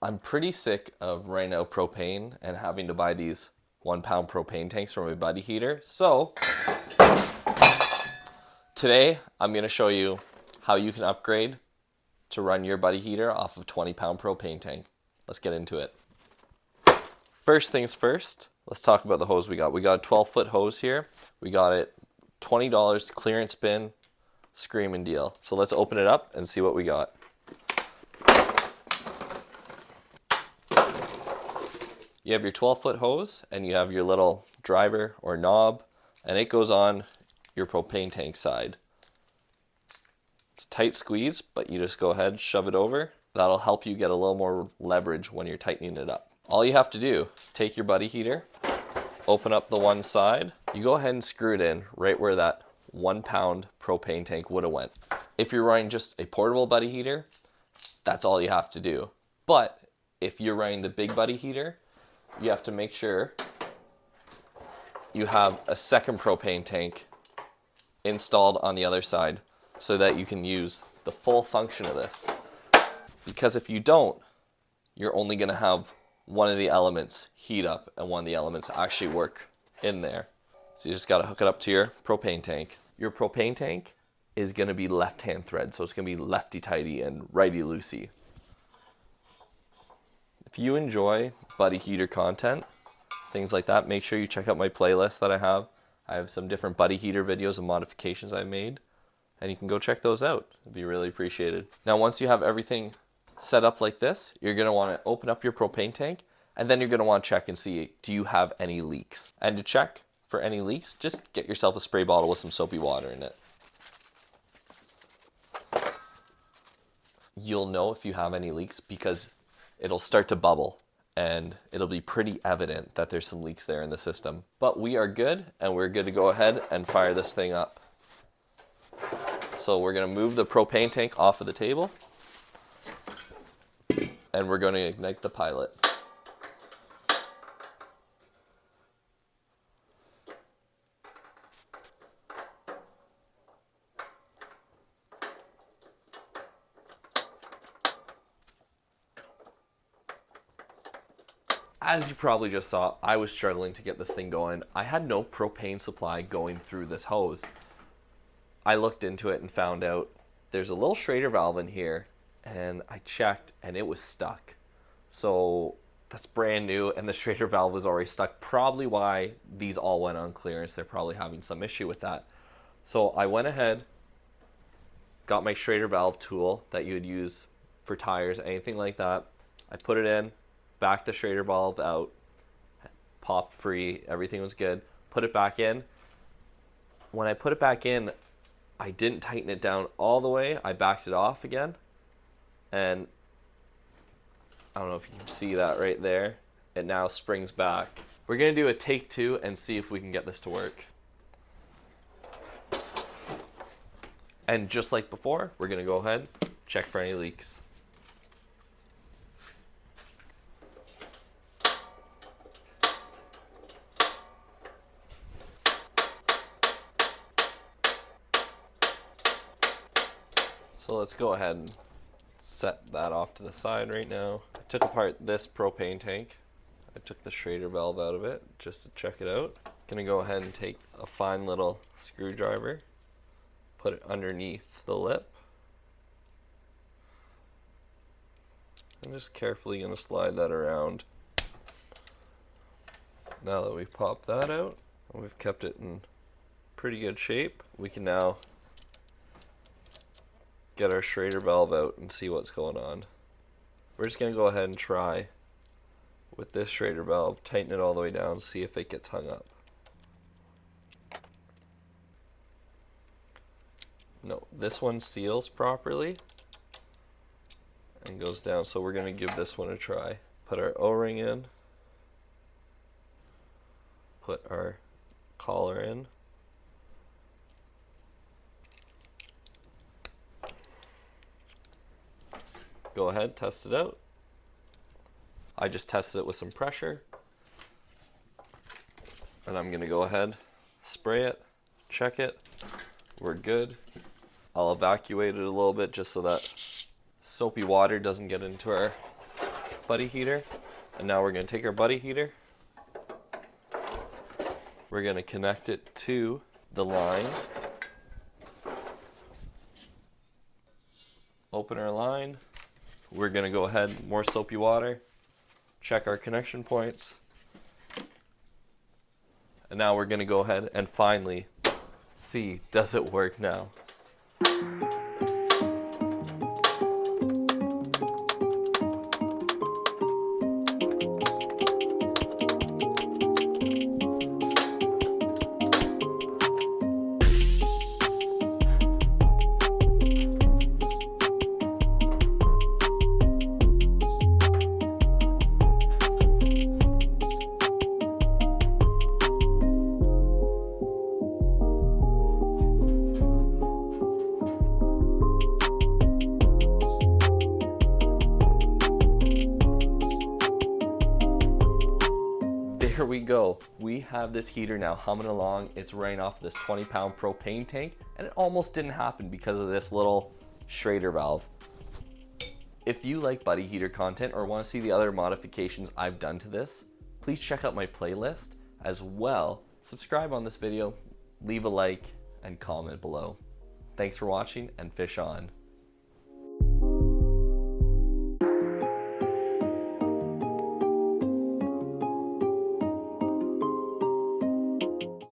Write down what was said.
I'm pretty sick of running out propane and having to buy these 1 pound propane tanks from a buddy heater. So today I'm going to show you how you can upgrade to run your buddy heater off of 20-pound propane tank. Let's get into it. First things first, let's talk about the hose we got. We got a 12-foot hose here. We got it $20 clearance bin, screaming deal. So let's open it up and see what we got. You have your 12-foot hose and you have your little driver or knob, and it goes on your propane tank side. It's a tight squeeze, but you just go ahead, shove it over. That'll help you get a little more leverage when you're tightening it up. All you have to do is take your buddy heater, open up the one side. You go ahead and screw it in right where that 1-pound propane tank would have went. If you're running just a portable buddy heater, that's all you have to do. But if you're running the big buddy heater, you have to make sure you have a second propane tank installed on the other side so that you can use the full function of this. Because if you don't, you're only going to have one of the elements heat up and one of the elements actually work in there. So you just got to hook it up to your propane tank. Your propane tank is going to be left-hand thread, so it's going to be lefty-tighty and righty-loosey. If you enjoy buddy heater content, things like that, make sure you check out my playlist that I have. I have some different buddy heater videos and modifications I've made, and you can go check those out. It'd be really appreciated. Now, once you have everything set up like this, you're going to want to open up your propane tank, and then you're going to want to check and see, do you have any leaks? And to check for any leaks, just get yourself a spray bottle with some soapy water in it. You'll know if you have any leaks because it'll start to bubble and it'll be pretty evident that there's some leaks there in the system. But we are good, and we're good to go ahead and fire this thing up. So we're going to move the propane tank off of the table, and we're going to ignite the pilot. As you probably just saw, I was struggling to get this thing going. I had no propane supply going through this hose. I looked into it and found out there's a little Schrader valve in here, and I checked and it was stuck. So that's brand new, and the Schrader valve was already stuck. Probably why these all went on clearance. They're probably having some issue with that. So I went ahead, got my Schrader valve tool that you would use for tires, anything like that. I put it in, backed the Schrader valve out, popped free, everything was good. Put it back in. When I put it back in, I didn't tighten it down all the way. I backed it off again, and I don't know if you can see that right there. It now springs back. We're going to do a take two and see if we can get this to work. And just like before, we're going to go ahead, check for any leaks. So let's go ahead and set that off to the side right now. I took apart this propane tank. I took the Schrader valve out of it just to check it out. Gonna go ahead and take a fine little screwdriver, put it underneath the lip. I'm just carefully gonna slide that around. Now that we've popped that out, and we've kept it in pretty good shape, we can now get our Schrader valve out and see what's going on. We're just going to go ahead and try with this Schrader valve, tighten it all the way down, see if it gets hung up. No, this one seals properly and goes down, so we're going to give this one a try. Put our O-ring in, put our collar in. Go ahead, test it out. I just tested it with some pressure, and I'm gonna go ahead, spray it, check it. We're good. I'll evacuate it a little bit just so that soapy water doesn't get into our buddy heater. And now we're going to take our buddy heater. We're going to connect it to the line. Open our line. We're going to go ahead, more soapy water. Check our connection points. And now we're going to go ahead and finally see, does it work now? There we go. We have this heater now humming along. It's running off this 20-pound propane tank, and it almost didn't happen because of this little Schrader valve. If you like buddy heater content or want to see the other modifications I've done to this, please check out my playlist. As well, subscribe on this video, leave a like, and comment below. Thanks for watching, and fish on.